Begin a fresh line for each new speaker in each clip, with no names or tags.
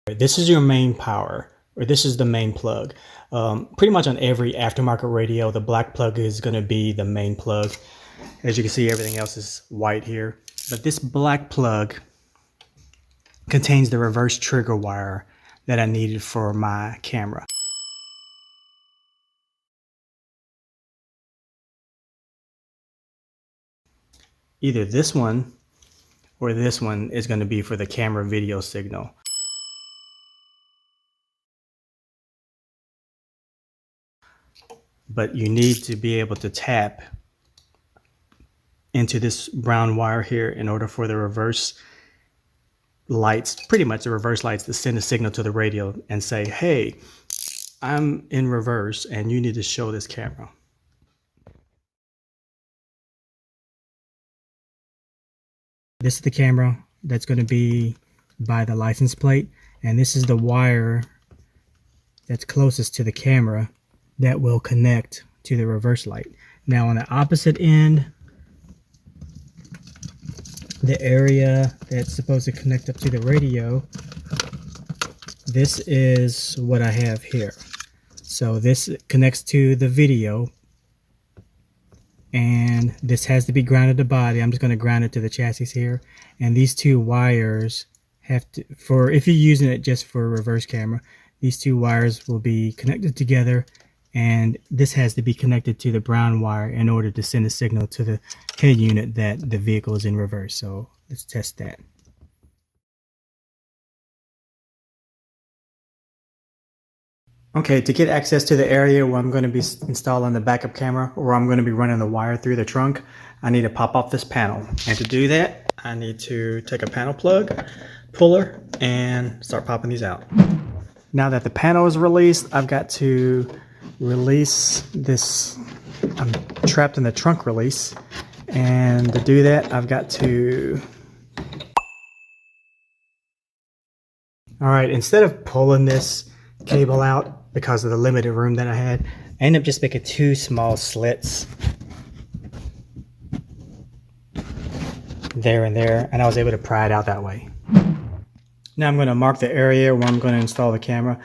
This is your main power, or this is the main plug. Pretty much on every aftermarket radio, the black plug is going to be the main plug. As you can see, everything else is white here. But this black plug contains the reverse trigger wire that I needed for my camera. Either this one or this one is going to be for the camera video signal. But you need to be able to tap into this brown wire here in order for the reverse lights, pretty much the reverse lights, to send a signal to the radio and say, hey, I'm in reverse and you need to show this camera. This is the camera that's going to be by the license plate, and this is the wire that's closest to the camera that will connect to the reverse light. Now on the opposite end, the area that's supposed to connect up to the radio, this is what I have here. So this connects to the video, and this has to be grounded to body. I'm just going to ground it to the chassis here, and these two wires have to, for if you're using it just for a reverse camera, these two wires will be connected together, and this has to be connected to the brown wire in order to send a signal to the head unit that the vehicle is in reverse. So let's test that. Okay, to get access to the area where I'm going to be installing the backup camera, or I'm going to be running the wire through the trunk, I need to pop off this panel. And to do that, I need to take a panel plug, puller, and start popping these out. Now that the panel is released, I've got to release this. I'm trapped in the trunk release, and to do that, I've got to... Alright, instead of pulling this cable out, because of the limited room that I had, I ended up just making two small slits there and there, and I was able to pry it out that way. Now I'm going to mark the area where I'm going to install the camera.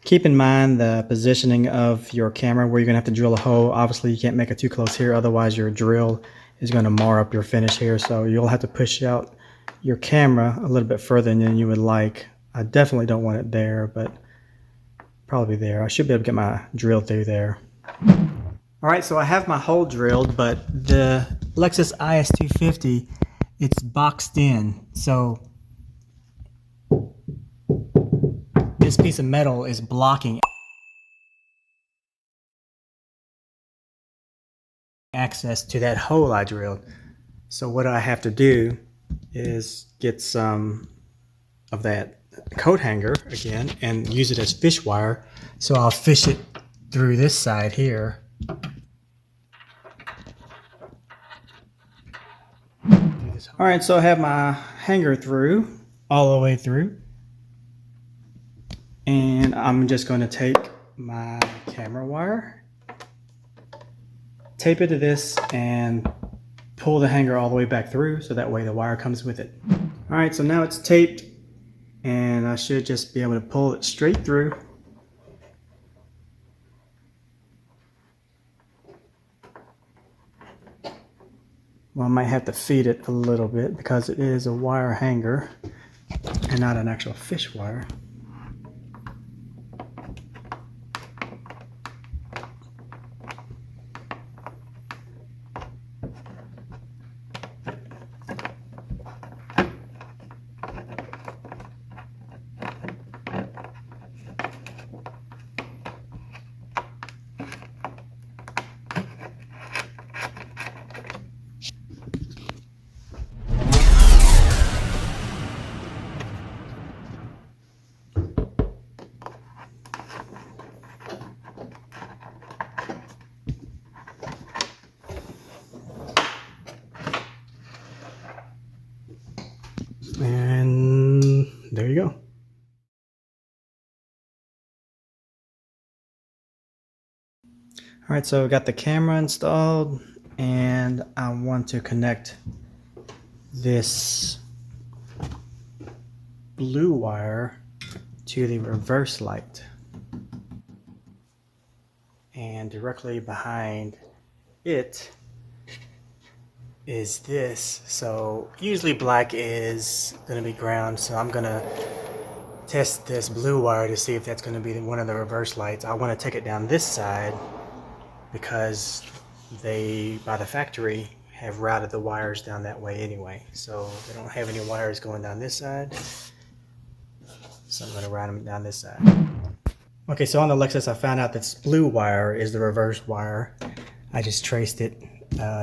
Keep in mind the positioning of your camera, where you're going to have to drill a hole. Obviously you can't make it too close here, otherwise your drill is going to mar up your finish here, so you'll have to push out your camera a little bit further than you would like. I definitely don't want it there, but probably there. I should be able to get my drill through there. Alright, so I have my hole drilled, but the Lexus IS250, it's boxed in. So this piece of metal is blocking access to that hole I drilled. So what I have to do is get some of that coat hanger again and use it as fish wire. So I'll fish it through this side here. Alright, so I have my hanger through, all the way through. And I'm just going to take my camera wire, tape it to this, and pull the hanger all the way back through, so that way the wire comes with it. Alright, so now it's taped, and I should just be able to pull it straight through. Well, I might have to feed it a little bit because it is a wire hanger and not an actual fish wire. And there you go. All right, so I got the camera installed, and I want to connect this blue wire to the reverse light. And directly behind it is this. So usually black is going to be ground, so I'm going to test this blue wire to see if that's going to be one of the reverse lights. I want to take it down this side because they, by the factory, have routed the wires down that way anyway. So they don't have any wires going down this side. So I'm going to route them down this side. Okay, so on the Lexus, I found out this blue wire is the reverse wire. I just traced it,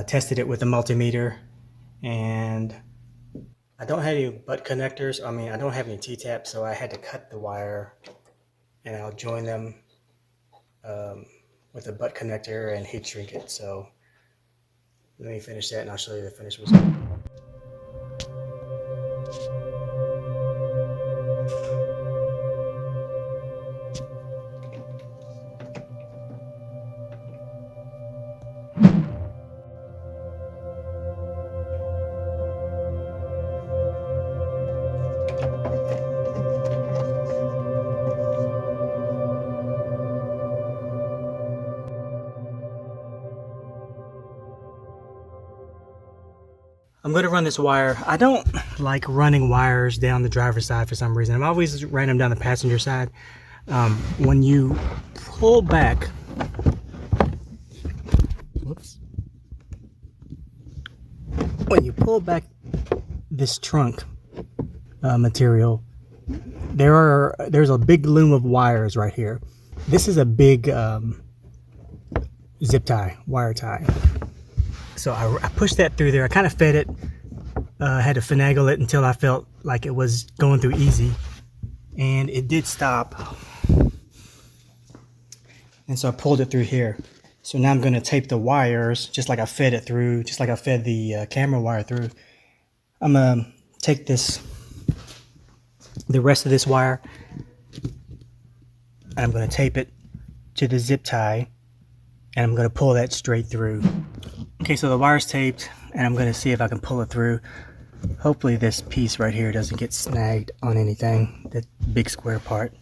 tested it with a multimeter, and I don't have any butt connectors. I mean, I don't have any T-taps, so I had to cut the wire, and I'll join them with a butt connector and heat shrink it. So let me finish that, and I'll show you the finished result. I'm going to run this wire. I don't like running wires down the driver's side for some reason. I've always ran them down the passenger side. When you pull back, whoops. When you pull back this trunk material, there's a big loom of wires right here. This is a big zip tie, wire tie. So I pushed that through there. I kind of fed it, had to finagle it until I felt like it was going through easy, and it did stop. And so I pulled it through here. So now I'm going to tape the wires just like I fed it through, just like I fed the camera wire through. I'm going to take the rest of this wire, and I'm going to tape it to the zip tie, and I'm going to pull that straight through. Okay, so the wire's taped, and I'm going to see if I can pull it through. Hopefully this piece right here doesn't get snagged on anything, that big square part.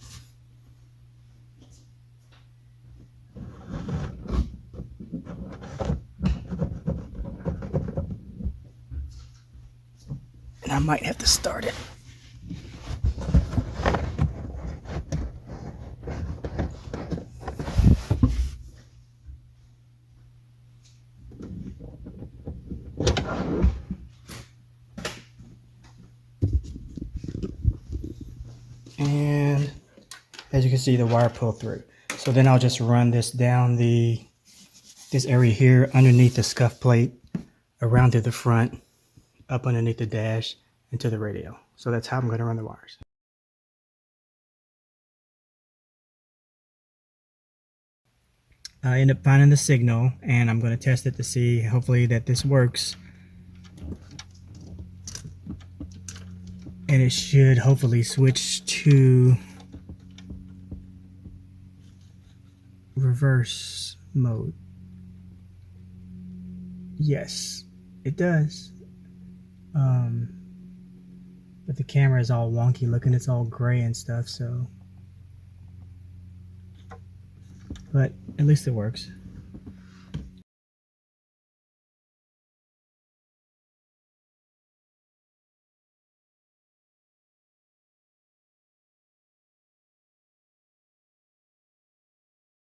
And I might have to start it. And as you can see, the wire pulled through. So then I'll just run this down this area here underneath the scuff plate, around to the front, up underneath the dash, into the radio. So that's how I'm going to run the wires. I end up finding the signal, and I'm going to test it to see, hopefully, that this works. And it should hopefully switch to reverse mode. Yes, it does. But the camera is all wonky looking. It's all gray and stuff, so. But at least it works.